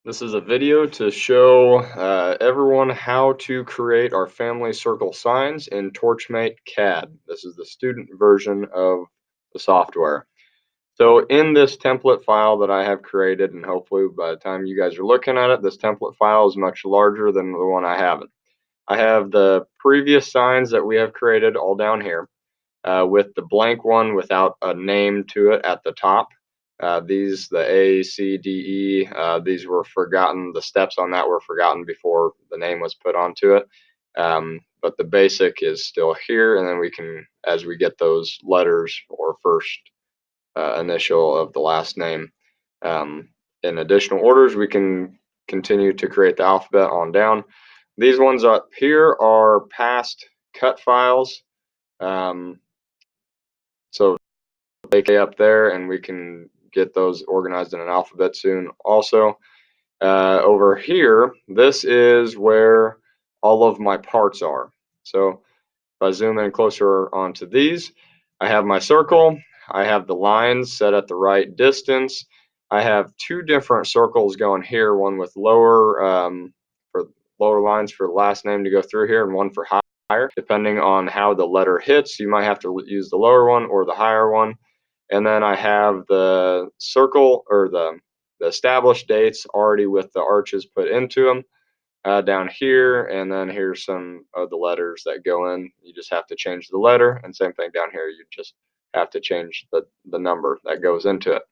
This is a video to show everyone how to create our family circle signs in Torchmate CAD. This is the student version of the software. So in this template file that I have created, and hopefully by the time you guys are looking at it, this template file is much larger than the one I have. I have the previous signs that we have created all down here with the blank one without a name to it at the top. These, the A, C, D, E, these were forgotten. The steps on that were forgotten before the name was put onto it. But the basic is still here, and then we can, as we get those letters or first initial of the last name um, in additional orders, we can continue to create the alphabet on down. These ones up here are past cut files. Um, so they up there, and we can get those organized in an alphabet soon. Also, over here, this is where all of my parts are. So if I zoom in closer onto these, I have my circle. I have the lines set at the right distance. I have two different circles going here, one with for lower lines for the last name to go through here, and one for higher. Depending on how the letter hits, you might have to use the lower one or the higher one. And then I have the circle or the established dates already with the arches put into them down here. And then here's some of the letters that go in. You just have to change the letter, and same thing down here. You just have to change the number that goes into it.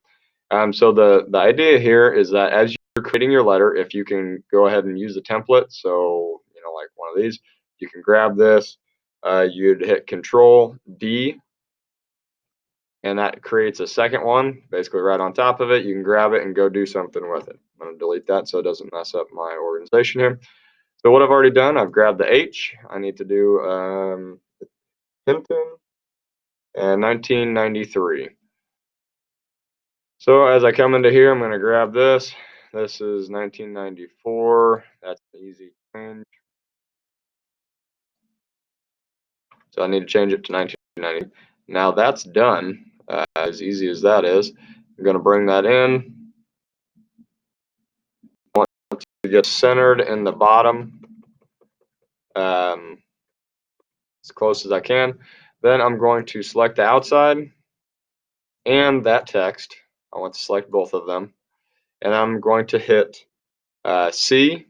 So the idea here is that as you're creating your letter, if you can go ahead and use the template, so like one of these, you can grab this. You'd hit Control D, and that creates a second one basically right on top of it. You can grab it and go do something with it. I'm going to delete that so it doesn't mess up my organization here. So what I've already done, I've grabbed the H. I need to do Hinton and 1993. So as I come into here, I'm going to grab this. This is 1994. That's an easy change. So I need to change it to 1990. Now that's done. As easy as that is, I'm going to bring that in. I want to get centered in the bottom as close as I can. Then I'm going to select the outside and that text. I want to select both of them. And I'm going to hit C.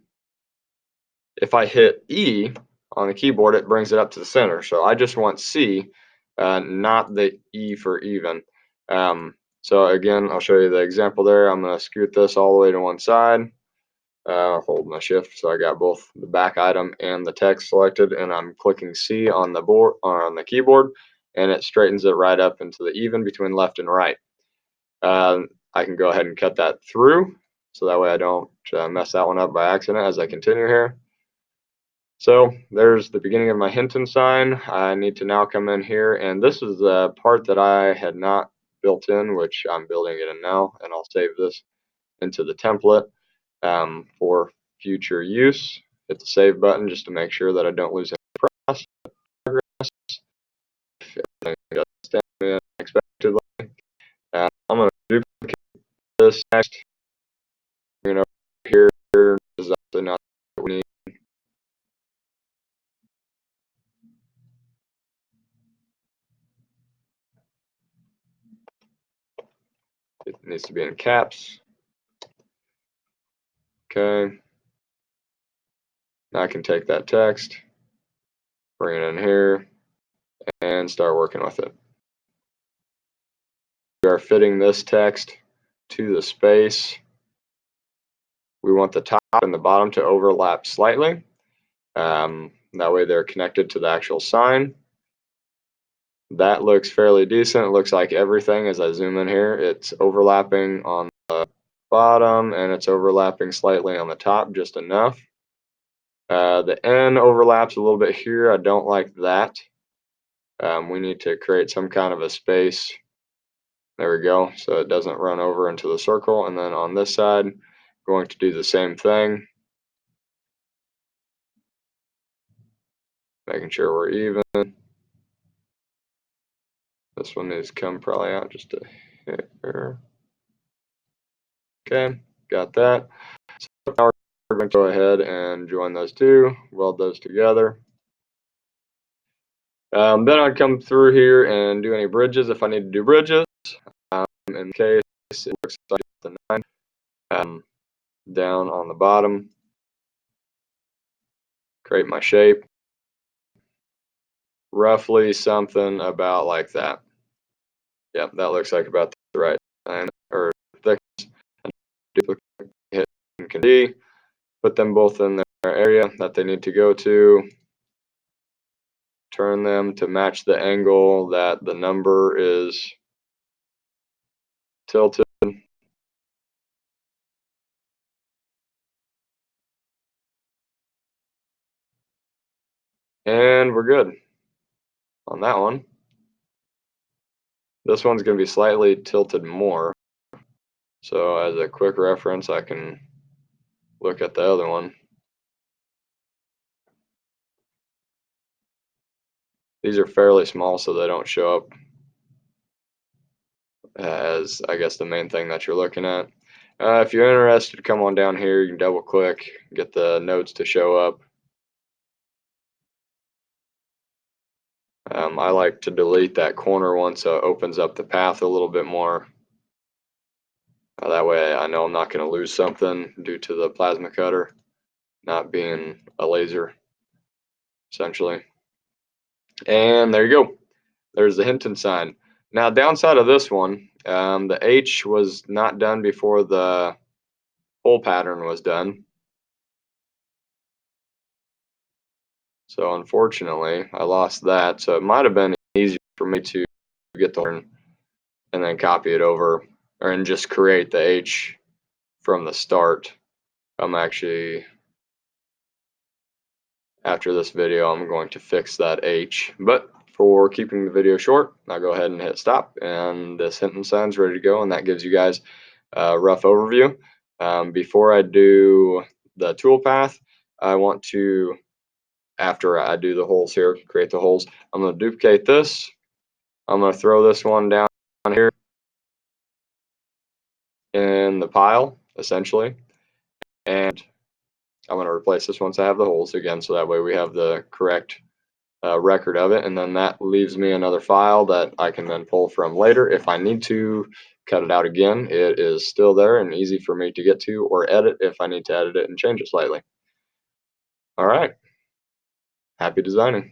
If I hit E on the keyboard, it brings it up to the center. So I just want C, not the E for even. So again, I'll show you the example there. I'm going to scoot this all the way to one side. Hold my shift so I got both the back item and the text selected, and I'm clicking C on the board or on the keyboard, and it straightens it right up into the even between left and right. I can go ahead and cut that through so that way I don't mess that one up by accident as I continue here. So there's the beginning of my Hinton sign. I need to now come in here, and this is the part that I had not built in, which I'm building it in now, and I'll save this into the template for future use. Hit the save button just to make sure that I don't lose any progress. If everything does stand unexpectedly, I'm going to duplicate this next. Over here is also not what we need. It needs to be in caps. Okay. Now I can take that text, bring it in here, and start working with it. We are fitting this text to the space. We want the top and the bottom to overlap slightly. That way they're connected to the actual sign. That looks fairly decent. It looks like everything, as I zoom in here, it's overlapping on the bottom and it's overlapping slightly on the top, just enough. The N overlaps a little bit here. I don't like that. We need to create some kind of a space. There we go. So it doesn't run over into the circle. And then on this side, going to do the same thing. Making sure we're even. This one needs to come probably out just a hair. Okay, got that. now we're going to go ahead and join those two, weld those together. Then I'd come through here and do any bridges if I need to do bridges. In case it looks like the 9 down on the bottom, create my shape, roughly something about like that. Yep, that looks like about the right time or thickness. Duplicate hit can D, put them both in their area that they need to go to, turn them to match the angle that the number is tilted. And we're good on that one. This one's going to be slightly tilted more. So as a quick reference, I can look at the other one. These are fairly small, so they don't show up as, I guess, the main thing that you're looking at. If you're interested, come on down here. You can double click, get the notes to show up. I like to delete that corner one so it opens up the path a little bit more. That way I know I'm not going to lose something due to the plasma cutter not being a laser, essentially. And there you go. There's the Hinton sign. Now, downside of this one, the H was not done before the hole pattern was done. So unfortunately, I lost that. So it might have been easier for me to get the horn and then copy it over, and just create the H from the start. I'm actually, after this video, I'm going to fix that H. But for keeping the video short, I'll go ahead and hit stop, and this Hinton sign's ready to go, and that gives you guys a rough overview. Before I do the toolpath, I want to, after I do the holes here, create the holes, I'm going to duplicate this. I'm going to throw this one down here in the pile, essentially, and I'm going to replace this once I have the holes again, so that way we have the correct record of it, and then that leaves me another file that I can then pull from later. If I need to cut it out again, it is still there and easy for me to get to, or edit if I need to edit it and change it slightly. All right, happy designing.